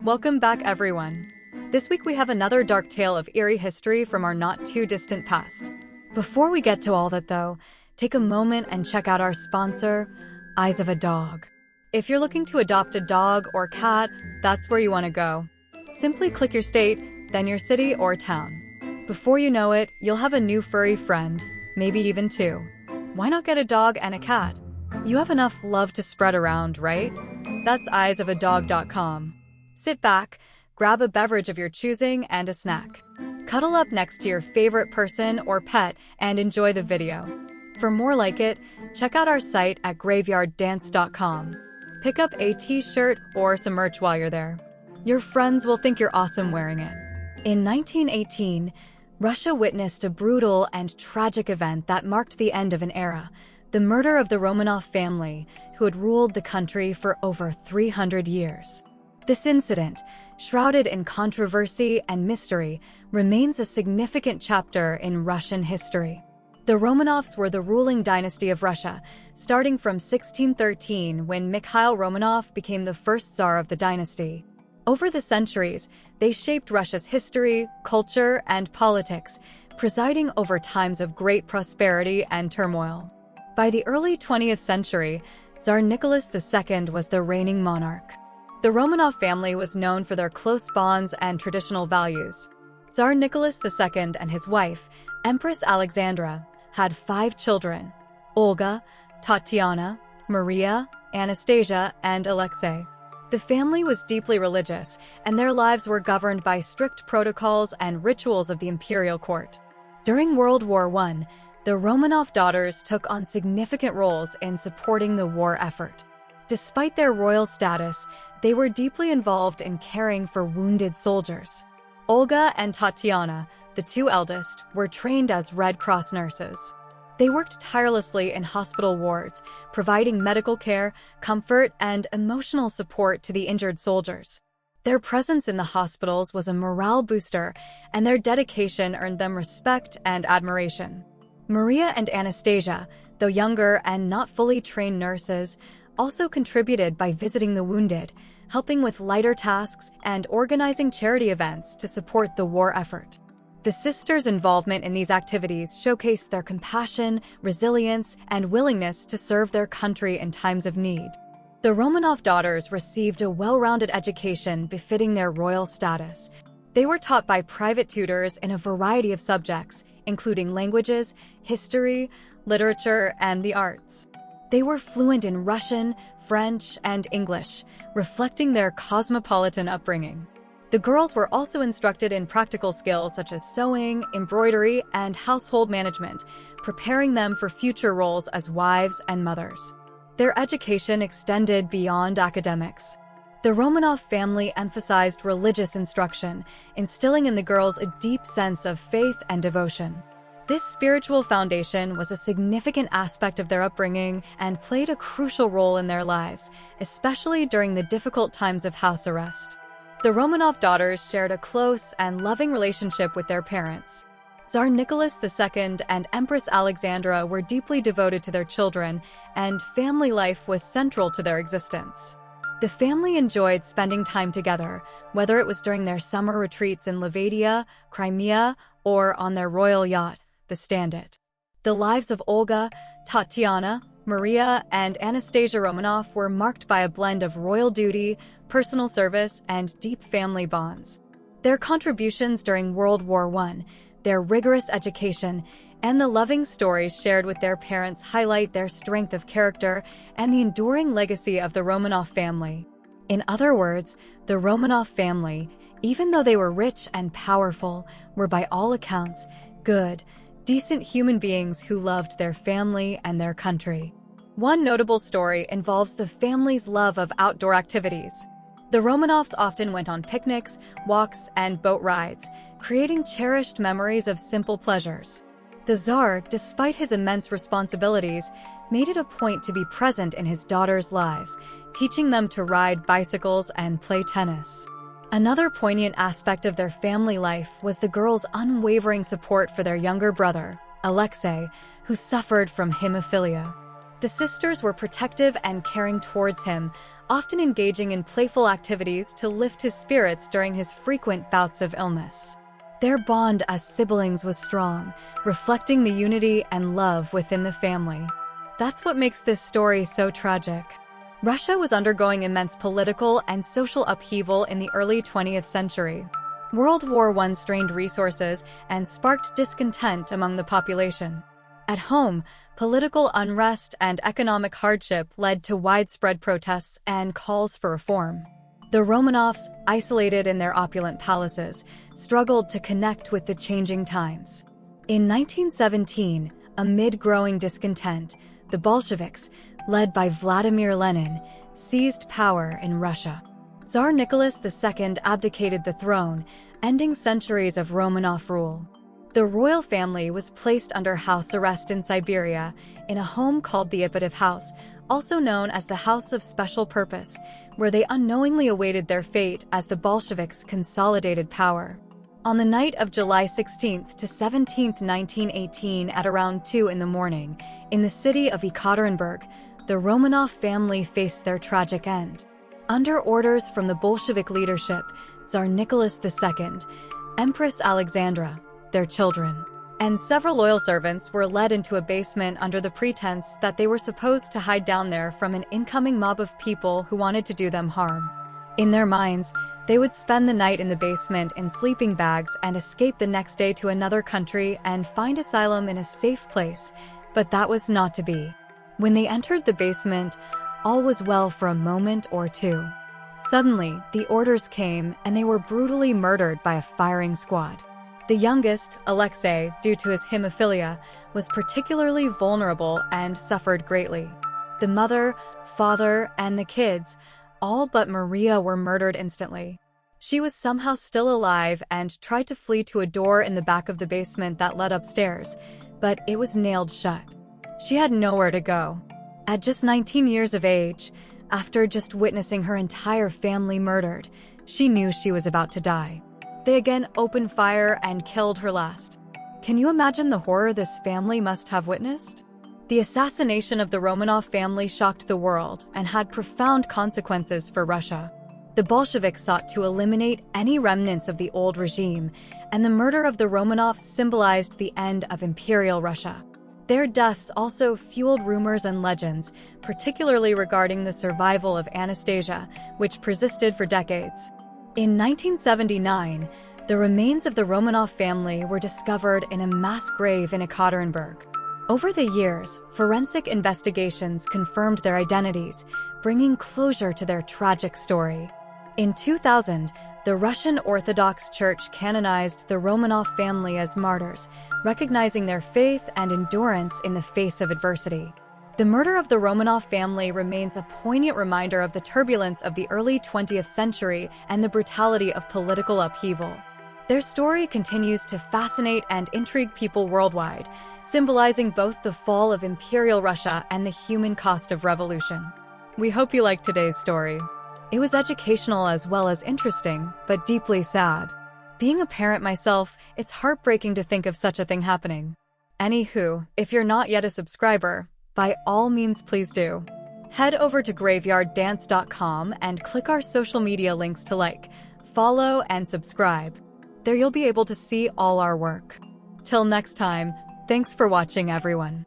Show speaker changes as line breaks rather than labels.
Welcome back, everyone. This week we have another dark tale of eerie history from our not-too-distant past. Before we get to all that, though, take a moment and check out our sponsor, Eyes of a Dog. If you're looking to adopt a dog or cat, that's where you want to go. Simply click your state, then your city or town. Before you know it, you'll have a new furry friend, maybe even two. Why not get a dog and a cat? You have enough love to spread around, right? That's eyesofadog.com. Sit back, grab a beverage of your choosing and a snack. Cuddle up next to your favorite person or pet and enjoy the video. For more like it, check out our site at graveyarddance.com. Pick up a t-shirt or some merch while you're there. Your friends will think you're awesome wearing it. In 1918, Russia witnessed a brutal and tragic event that marked the end of an era, the murder of the Romanov family, who had ruled the country for over 300 years. This incident, shrouded in controversy and mystery, remains a significant chapter in Russian history. The Romanovs were the ruling dynasty of Russia, starting from 1613 when Mikhail Romanov became the first Tsar of the dynasty. Over the centuries, they shaped Russia's history, culture, and politics, presiding over times of great prosperity and turmoil. By the early 20th century, Tsar Nicholas II was the reigning monarch. The Romanov family was known for their close bonds and traditional values. Tsar Nicholas II and his wife, Empress Alexandra, had 5 children: Olga, Tatiana, Maria, Anastasia, and Alexei. The family was deeply religious, and their lives were governed by strict protocols and rituals of the imperial court. During World War I, the Romanov daughters took on significant roles in supporting the war effort. Despite their royal status, they were deeply involved in caring for wounded soldiers. Olga and Tatiana, the 2 eldest, were trained as Red Cross nurses. They worked tirelessly in hospital wards, providing medical care, comfort, and emotional support to the injured soldiers. Their presence in the hospitals was a morale booster, and their dedication earned them respect and admiration. Maria and Anastasia, though younger and not fully trained nurses, also contributed by visiting the wounded, helping with lighter tasks, and organizing charity events to support the war effort. The sisters' involvement in these activities showcased their compassion, resilience, and willingness to serve their country in times of need. The Romanov daughters received a well-rounded education befitting their royal status. They were taught by private tutors in a variety of subjects, including languages, history, literature, and the arts. They were fluent in Russian, French, and English, reflecting their cosmopolitan upbringing. The girls were also instructed in practical skills such as sewing, embroidery, and household management, preparing them for future roles as wives and mothers. Their education extended beyond academics. The Romanov family emphasized religious instruction, instilling in the girls a deep sense of faith and devotion. This spiritual foundation was a significant aspect of their upbringing and played a crucial role in their lives, especially during the difficult times of house arrest. The Romanov daughters shared a close and loving relationship with their parents. Tsar Nicholas II and Empress Alexandra were deeply devoted to their children, and family life was central to their existence. The family enjoyed spending time together, whether it was during their summer retreats in Lavadia, Crimea, or on their royal yacht, the Standard. The lives of Olga, Tatiana, Maria, and Anastasia Romanov were marked by a blend of royal duty, personal service, and deep family bonds. Their contributions during World War I, their rigorous education, and the loving stories shared with their parents highlight their strength of character and the enduring legacy of the Romanov family. In other words, the Romanov family, even though they were rich and powerful, were by all accounts good, decent human beings who loved their family and their country. One notable story involves the family's love of outdoor activities. The Romanovs often went on picnics, walks, and boat rides, creating cherished memories of simple pleasures. The Tsar, despite his immense responsibilities, made it a point to be present in his daughters' lives, teaching them to ride bicycles and play tennis. Another poignant aspect of their family life was the girls' unwavering support for their younger brother, Alexei, who suffered from hemophilia. The sisters were protective and caring towards him, often engaging in playful activities to lift his spirits during his frequent bouts of illness. Their bond as siblings was strong, reflecting the unity and love within the family. That's what makes this story so tragic. Russia was undergoing immense political and social upheaval in the early 20th century. World War I strained resources and sparked discontent among the population. At home, political unrest and economic hardship led to widespread protests and calls for reform. The Romanovs, isolated in their opulent palaces, struggled to connect with the changing times. In 1917, amid growing discontent, the Bolsheviks, led by Vladimir Lenin, seized power in Russia. Tsar Nicholas II abdicated the throne, ending centuries of Romanov rule. The royal family was placed under house arrest in Siberia, in a home called the Ipatov House, also known as the House of Special Purpose, where they unknowingly awaited their fate as the Bolsheviks consolidated power. On the night of July 16th to 17th, 1918, at around 2 in the morning, in the city of Ekaterinburg, the Romanov family faced their tragic end. Under orders from the Bolshevik leadership, Tsar Nicholas II, Empress Alexandra, their children, and several loyal servants were led into a basement under the pretense that they were supposed to hide down there from an incoming mob of people who wanted to do them harm. In their minds, they would spend the night in the basement in sleeping bags and escape the next day to another country and find asylum in a safe place, but that was not to be. When they entered the basement, all was well for a moment or two. Suddenly, the orders came and they were brutally murdered by a firing squad. The youngest, Alexei, due to his hemophilia, was particularly vulnerable and suffered greatly. The mother, father, and the kids, all but Maria, were murdered instantly. She was somehow still alive and tried to flee to a door in the back of the basement that led upstairs, but it was nailed shut. She had nowhere to go. At just 19 years of age, after just witnessing her entire family murdered, she knew she was about to die. They again opened fire and killed her last. Can you imagine the horror this family must have witnessed? The assassination of the Romanov family shocked the world and had profound consequences for Russia. The Bolsheviks sought to eliminate any remnants of the old regime, and the murder of the Romanovs symbolized the end of imperial Russia. Their deaths also fueled rumors and legends, particularly regarding the survival of Anastasia, which persisted for decades. In 1979, the remains of the Romanov family were discovered in a mass grave in Ekaterinburg. Over the years, forensic investigations confirmed their identities, bringing closure to their tragic story. In 2000, the Russian Orthodox Church canonized the Romanov family as martyrs, recognizing their faith and endurance in the face of adversity. The murder of the Romanov family remains a poignant reminder of the turbulence of the early 20th century and the brutality of political upheaval. Their story continues to fascinate and intrigue people worldwide, symbolizing both the fall of imperial Russia and the human cost of revolution. We hope you liked today's story. It was educational as well as interesting, but deeply sad. Being a parent myself, it's heartbreaking to think of such a thing happening. Anywho, if you're not yet a subscriber, by all means please do. Head over to graveyarddance.com and click our social media links to like, follow, and subscribe. There you'll be able to see all our work. Till next time, thanks for watching everyone.